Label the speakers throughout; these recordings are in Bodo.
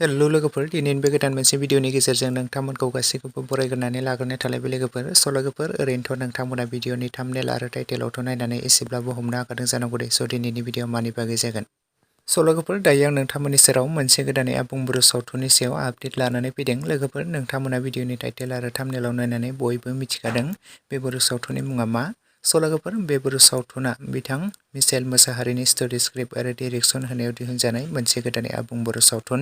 Speaker 1: हेलौ लोगोफोर, दिनैनि बे गोदान मोनसे भिडिअनि गेजेरजों नोंथांमोनखौ गासैखौबो बरायग्रोनानै लाग्रोनाय थालायबाय लोगोफोर। स' लोगोफोर, ओरैनोथ' नोंथांमोना भिडिअनि थाम्बनेल आरो टाइटेलावथ' नायनानै एसेब्लाबो हमनो हाखादों जानांगौ दे। स' दिनैनि भिडिअ मानि बागै जागोन। स' लोगोफोर, दायो आं नोंथांमोननि सेराव मोनसे गोदानै आबुं बर' सावथुननि सायाव आपडेट लानानै फैदों। लोगोफोर, नोंथांमोना भिडिअनि टाइटेल आरो थाम्बनेलाव नायनानै बयबो मिथिखादों बे बर' सावथुननि मुङा मा। स' लोगोफोर, बे बर' सावथुना बिथां मिचेल मोसाहारिनि स्ट'रि स्क्रिप्ट आरो डिरेक्सन होनायाव दिहुनजानाय मोनसे गोदानै आबुं बर' सावथुन,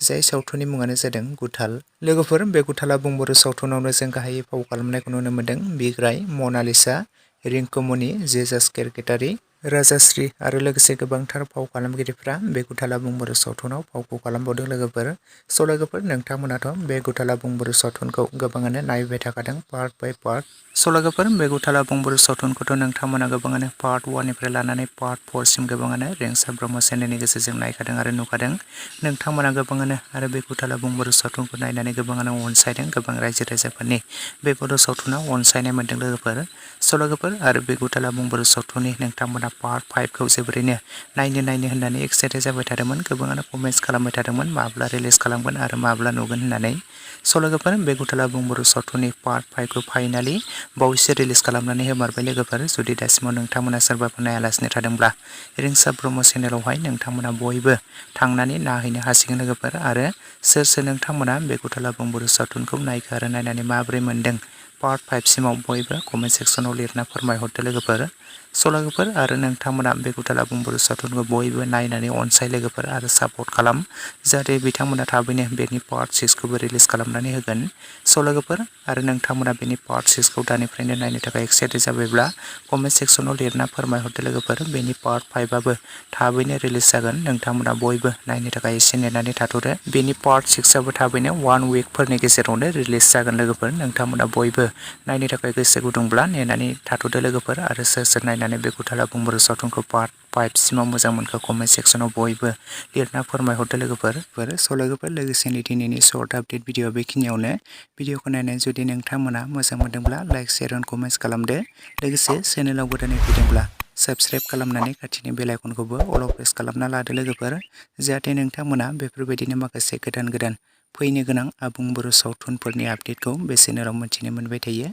Speaker 1: जाय सावथुननि मुङानो जादों गुथाल। लोगोफोर, बे गुथाल आबुं बर' सावथुनावनो जों गाहायै फाव खालामनायखौ नुनो मोन्दों बिग्राय, मनालिसा, रिंकुमनि, जेजास केरकेटारि, राजाश्री आरो लोगोसे गोबांथार फाव खालामगिरिफ्रा बे गुथाल आबुं बर' सावथुनाव फावखौ खालामबावदों लोगोफोर। स' लोगोफोर, नोंथांमोनाथ' बे गुथाल आबुं बर' सावथुनखौ गोबाङानो नायबाय थाखादों पार्ट बाय पार्ट। स' लोगोफोर, बे गुथाल आबुं बर' सावथुनखौथ' नोंथांमोना गोबाङानो पार्ट 1निफ्राय लानानै पार्ट 4सिम गोबाङानो रेंसार ब्रह्म चेनेलनि गेजेरजों नायखादों आरो नुखादों। नोंथांमोना गोबाङानो आरो बे गुथाल आबुं बर' सावथुनखौ नायनानै गोबाङानो अनसायदों। गोबां रायजो राजाफोरनि बे बर' सावथुनाव अनसायनाय मोन्दों लोगोफोर। स' लोगोफोर, आरो बे गुथाल आबुं बर' सावथुननि नोंथांमोना पार्ट 5खौ जोबोरैनो नायनो होननानै एक्साइटेड जाबाय थादोंमोन। गोबाङानो कमेन्ट्स खालामबाय थादोंमोन माब्ला रिलिज खालामगोन आरो माब्ला नुगोन होननानै। स' लोगोफोर, बे गुथाल आबुं बर' सावथुननि पार्ट 5खौ फाइनालि बावैसो रिलिज खालामनानै होमारबाय लोगोफोर। जुदि दासिमाव नोंथांमोना सोरबाफोर नायालासिनो थादोंब्ला रेंसार ब्रह्म चेनेलावहाय नोंथांमोना बयबो थांनानै नायहैनो हासिगोन लोगोफोर। आरो सोर नोंथांमोना बे गुथाल आबुं बर' सावथुनखौ नायखो आरो नायनानै माबोरै मोन्दों पार्ट 5सिमाव बयबो कमेन्ट सेक्सनाव लिरना फोरमायहरदो लोगोफोर। स' लोगोफोर, आरो नोंथांमोना बे गुथाल आबुं बर' सावथुनखौ बयबो नायनानै अनसाय लोगोफोर आरो सापर्ट खालाम, जाहाथे बिथांमोना थाबैनो बेनि पार्ट 6खौबो रिलिज खालामनानै होगोन। स' लोगोफोर, आरो नोंथांमोना बेनि पार्ट 6खौ दानिफ्रायनो नायनो थाखाय एक्साइटेड जाबायब्ला कमेन्ट सेक्सनाव लिरना फोरमायहरदो लोगोफोर। बेनि पार्ट 5आबो थाबैनो रिलिज जागोन। नोंथांमोना बयबो नायनो थाखाय एसे नेनानै थाथ'दो। बेनि पार्ट 6आबो थाबैनो 1 उइकफोरनि गेजेरावनो रिलिज जागोन लोगोफोर। नोंथांमोना बयबो नायनो थाखाय गोसो गुदुंब्ला नेनानै थाथ'दो लोगोफोर। आरो सोर नायनानै बे गुथाल आबुं बर' सावथुनखौ पार्ट 5सिमाव मोजां मोनखो कमेन्ट सेक्सनाव बयबो लिरना फोरमायहरदो लोगोफोर। स' लोगोफोर, लोगोसेनो दिनैनि सर्ट आपडेट भिडिअ बेखिनियावनो। भिडिअखौ नायनानै जुदि नोंथांमोना मोजां मोनदोंब्ला लाइक, शेयार एन्ड कमेन्ट्स खालामदो। लोगोसे चेनेलाव गोदानै फैदोंब्ला साबस्क्राइब खालामनानै खाथिनि बेल आइकनखौबो अलाव प्रेस खालामना लादो लोगोफोर, जाहाथे नोंथांमोना बेफोरबायदिनो माखासे गोदान फैनो गोनां आबुं बर' सावथुनफोरनि आपडेटखौ बेसेन राव मोन्थिनो मोनबाय थायो।